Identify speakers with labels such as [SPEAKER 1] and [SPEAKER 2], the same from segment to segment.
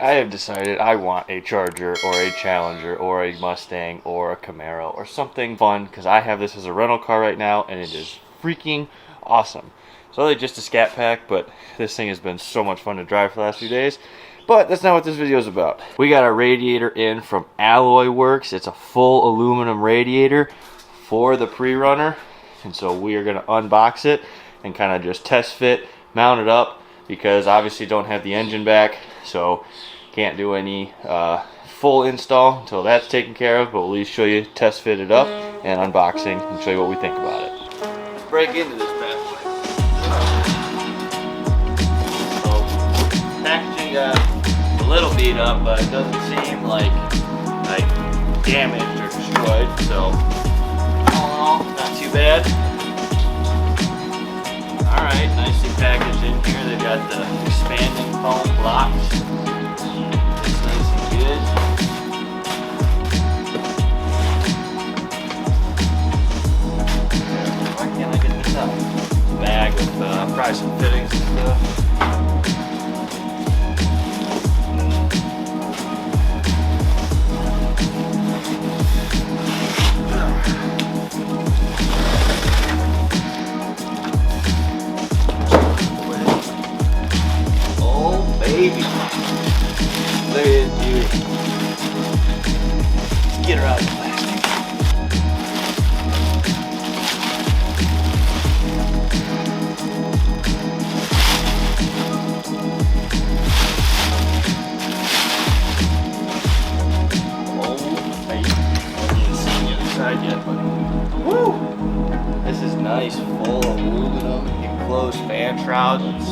[SPEAKER 1] I have decided I want a Charger or a Challenger or a Mustang or a Camaro or something fun, because I have this as a rental car right now and it is freaking awesome. It's only just a scat pack, but this thing has been so much fun to drive for the last few days. But that's not what this video is about. We got our radiator in from Alloy Works. It's a full aluminum radiator for the pre-runner, and so we are going to unbox it and kind of just test fit, mount it up, because obviously don't have the engine back, so can't do any full install until that's taken care of, but we'll at least show you test fit it up and unboxing and show you what we think about it. Let's break into this bad boy. So packaging got a little beat up, but it doesn't seem like damaged or destroyed, so all in all, not too bad. Alright, nicely packaged in here. They've got the expanding foam blocks. It's nice and good. Why can't I get this out? Bag with probably some fittings and stuff. Baby. Look at this beauty. Let's get her out of the plastic. Oh, baby. I haven't even seen the other side yet, but woo! This is nice, full aluminum enclosed fan shroud. Let's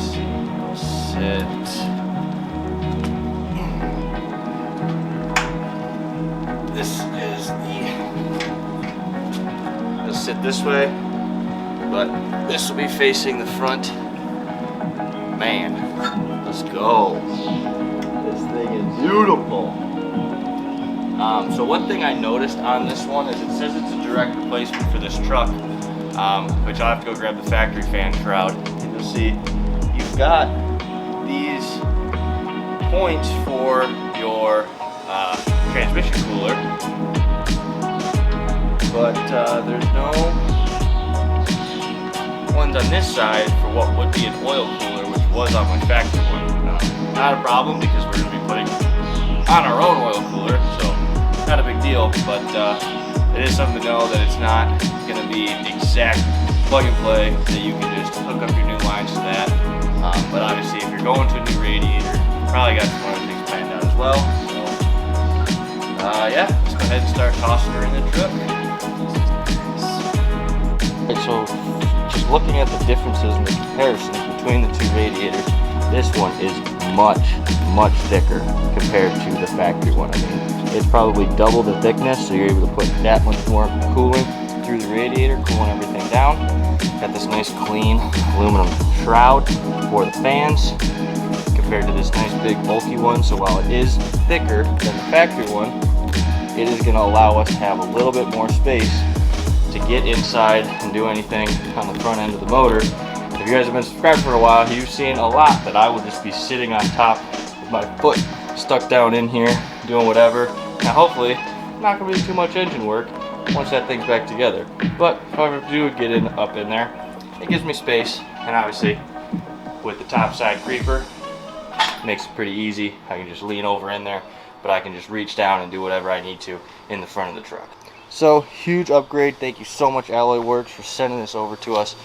[SPEAKER 1] sit. This is it'll sit this way, but this will be facing the front. Man, let's go. This thing is beautiful. So one thing I noticed on this one is it says it's a direct replacement for this truck, which I'll have to go grab the factory fan shroud. And you'll see you've got these points for your transmission cooler, but there's no ones on this side for what would be an oil cooler, which was on my factory one. Not a problem, because we're going to be putting on our own oil cooler, so not a big deal, but it is something to know that it's not going to be exact plug and play, that you can just hook up your new lines to that. But obviously if you're going to a new radiator, you probably got some other things planned out as well. Yeah, let's go ahead and start tossing her in the truck. Alright, so just looking at the differences and the comparisons between the two radiators, this one is much thicker compared to the factory one. I mean, it's probably double the thickness, so you're able to put that much more cooling through the radiator, cooling everything down. Got this nice clean aluminum shroud for the fans compared to this nice big bulky one. So while it is thicker than the factory one, it is going to allow us to have a little bit more space to get inside and do anything on the front end of the motor. If you guys have been subscribed for a while, you've seen a lot that I will just be sitting on top with my foot stuck down in here doing whatever. Now hopefully not going to be too much engine work once that thing's back together, but if I ever do get up in there, it gives me space, and obviously with the top side creeper, it makes it pretty easy. I can just lean over in there, but I can just reach down and do whatever I need to in the front of the truck. So huge upgrade. Thank you so much, Alloy Works, for sending this over to us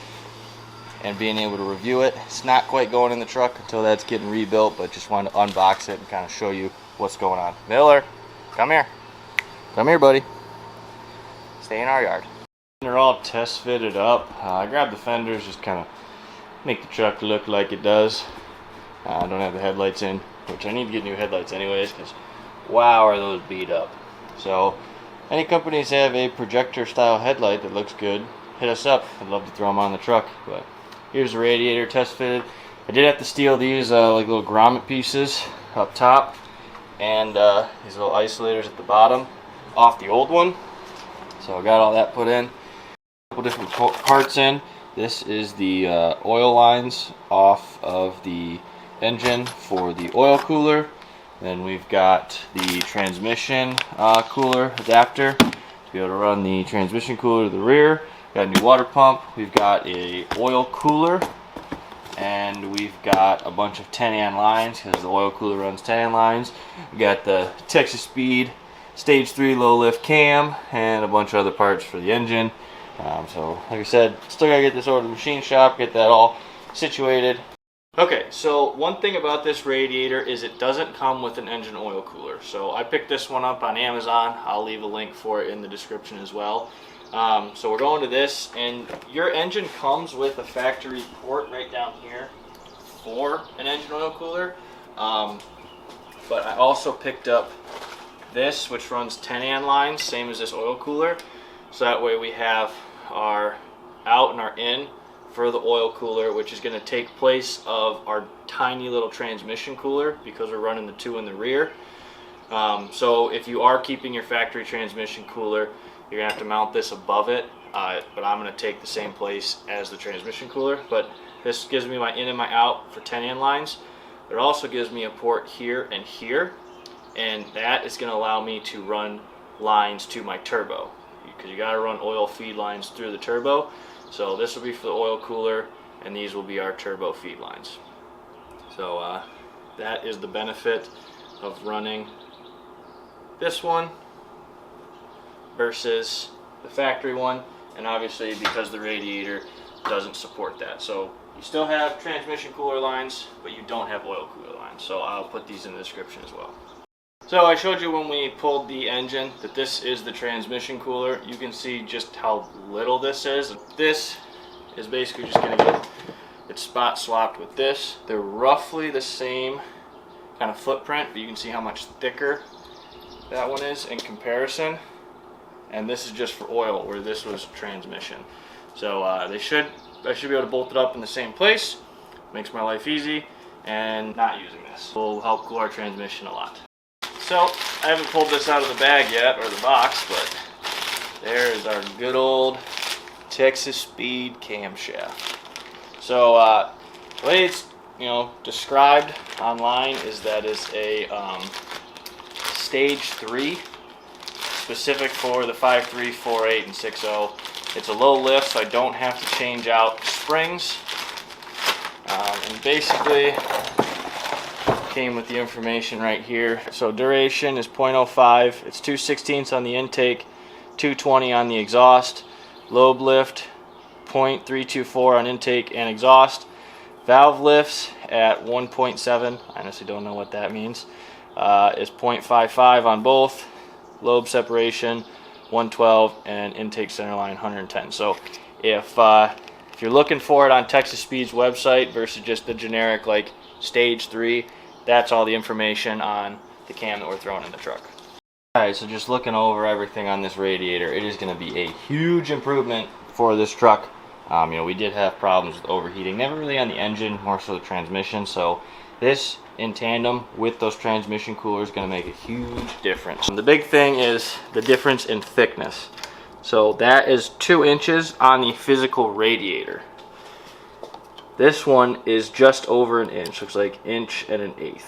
[SPEAKER 1] and being able to review it. It's not quite going in the truck until that's getting rebuilt, but just wanted to unbox it and kind of show you what's going on. Miller, come here. Come here, buddy. Stay in our yard. They're all test fitted up. I grabbed the fenders, just kind of make the truck look like it does. I don't have the headlights in, which I need to get new headlights anyways, because wow, are those beat up. So any companies have a projector style headlight that looks good, hit us up. I'd love to throw them on the truck. But here's the radiator test fitted. I did have to steal these like little grommet pieces up top, and these little isolators at the bottom off the old one. So I got all that put in. A couple different parts in. This is the oil lines off of the engine for the oil cooler. Then we've got the transmission cooler adapter to be able to run the transmission cooler to the rear. Got a new water pump. We've got a oil cooler, and we've got a bunch of 10-amp lines because the oil cooler runs 10-amp lines. We got the Texas Speed Stage 3 low lift cam and a bunch of other parts for the engine. So like I said, still gotta get this over to the machine shop, get that all situated. Okay, so one thing about this Radiator is it doesn't come with an engine oil cooler. So I picked this one up on Amazon. I'll leave a link for it in the description as well. So we're going to this, and your engine comes with a factory port right down here for an engine oil cooler. But I also picked up this, which runs 10-amp lines, same as this oil cooler. So that way we have our out and our in for the oil cooler, which is going to take place of our tiny little transmission cooler because we're running the two in the rear. So if you are keeping your factory transmission cooler, you're going to have to mount this above it, but I'm going to take the same place as the transmission cooler. But this gives me my in and my out for 10-amp lines. It also gives me a port here, and that is going to allow me to run lines to my turbo, because you got to run oil feed lines through the turbo. So this will be for the oil cooler, and these will be our turbo feed lines. So that is the benefit of running this one versus the factory one, and obviously because the Radiator doesn't support that. So you still have transmission cooler lines, but you don't have oil cooler lines. So I'll put these in the description as well. So I showed you when we pulled the engine that this is the transmission cooler. You can see just how little this is. This is basically just going to get it spot swapped with this. They're roughly the same kind of footprint, but you can see how much thicker that one is in comparison. And this is just for oil, where this was transmission. So I should be able to bolt it up in the same place. Makes my life easy, and not using this will help cool our transmission a lot. So I haven't pulled this out of the bag yet, or the box, but there is our good old Texas Speed camshaft. So the way it's described online is that it's a stage 3, specific for the 5.3, 4.8, and 6.0. It's a low lift, so I don't have to change out springs. And basically came with the information right here. So duration is 0.05. It's 2/16 on the intake, 220 on the exhaust. Lobe lift 0.324 on intake and exhaust. Valve lifts at 1.7. I honestly don't know what that means. Is 0.55 on both. Lobe separation 112 and intake centerline 110. So if you're looking for it on Texas Speed's website versus just the generic like stage 3, that's all the information on the cam that we're throwing in the truck. Alright, so just looking over everything on this Radiator, it is going to be a huge improvement for this truck. We did have problems with overheating, never really on the engine, more so the transmission. So this in tandem with those transmission coolers is going to make a huge difference. The big thing is the difference in thickness. So that is 2 inches on the physical Radiator. This one is just over an inch, looks like 1 1/8 inches.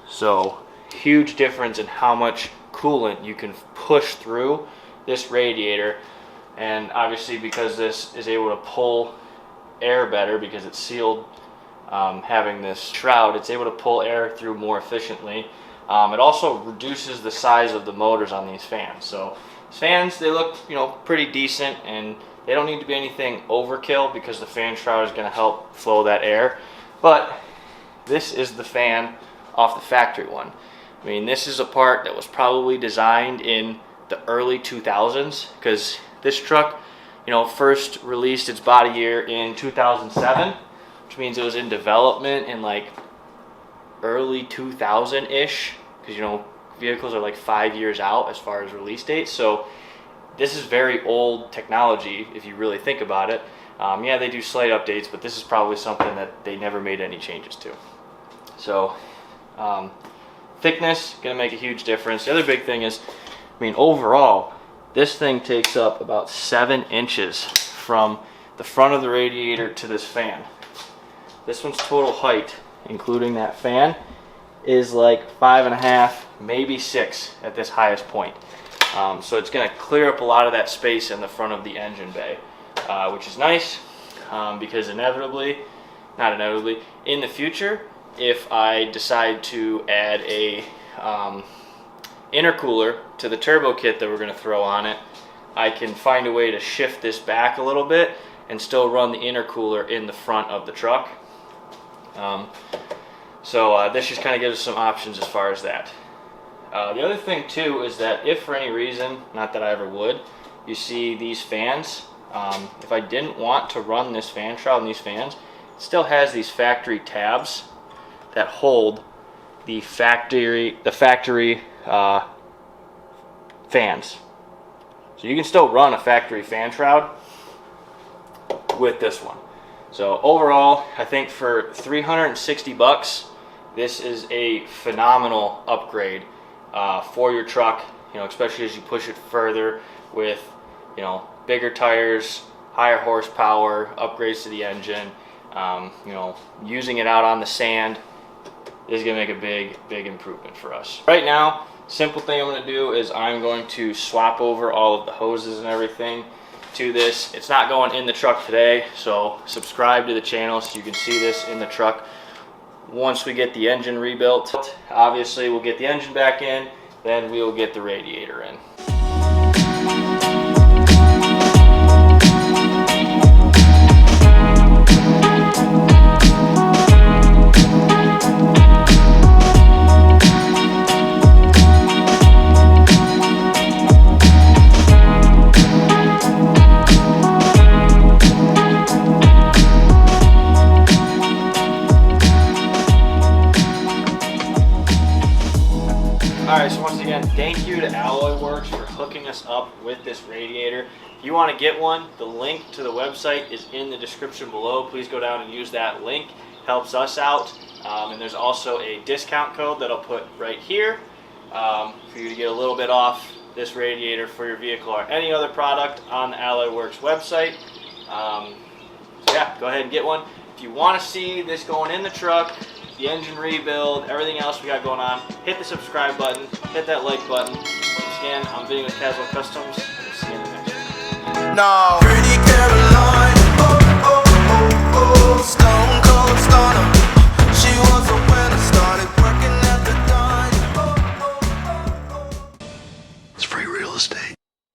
[SPEAKER 1] So huge difference in how much coolant you can push through this Radiator. And obviously because this is able to pull air better because it's sealed, having this shroud, it's able to pull air through more efficiently. It also reduces the size of the motors on these fans. So these fans, they look pretty decent, and they don't need to be anything overkill because the fan shroud is going to help flow that air. But this is the fan off the factory one. I mean, this is a part that was probably designed in the early 2000s, because this truck, first released its body year in 2007, which means it was in development in like early 2000-ish, because vehicles are like 5 years out as far as release dates. So this is very old technology if you really think about it. Yeah, they do slight updates, but this is probably something that they never made any changes to. So thickness going to make a huge difference. The other big thing is, overall, this thing takes up about 7 inches from the front of the Radiator to this fan. This one's total height, including that fan, is like 5.5, maybe 6 at this highest point. So it's going to clear up a lot of that space in the front of the engine bay, which is nice because inevitably, not inevitably, in the future, if I decide to add a intercooler to the turbo kit that we're going to throw on it, I can find a way to shift this back a little bit and still run the intercooler in the front of the truck. So this just kind of gives us some options as far as that. The other thing too is that if for any reason, not that I ever would, you see these fans, if I didn't want to run this fan shroud and these fans, it still has these factory tabs that hold the factory fans. So you can still run a factory fan shroud with this one. So overall, I think for 360 bucks, this is a phenomenal upgrade for your truck, you know, especially as you push it further with, you know, bigger tires, higher horsepower, upgrades to the engine, you know, using it out on the sand is going to make a big improvement for us. Right now, simple thing I'm going to do is I'm going to swap over all of the hoses and everything to this. It's not going in the truck today, so subscribe to the channel so you can see this in the truck once we get the engine rebuilt. Obviously, we'll get the engine back in, then we will get the radiator in. Alright, so once again, thank you to Alloy Works for hooking us up with this radiator. If you want to get one, the link to the website is in the description below. Please go down and use that link. Helps us out. And there's also a discount code that I'll put right here for you to get a little bit off this radiator for your vehicle or any other product on the Alloy Works website. So yeah, go ahead and get one. If you want to see this going in the truck, the engine rebuild, everything else we got going on, hit the subscribe button, hit that like button. Once again, I'm Vinny with Caswell Customs. See you in the next one. No.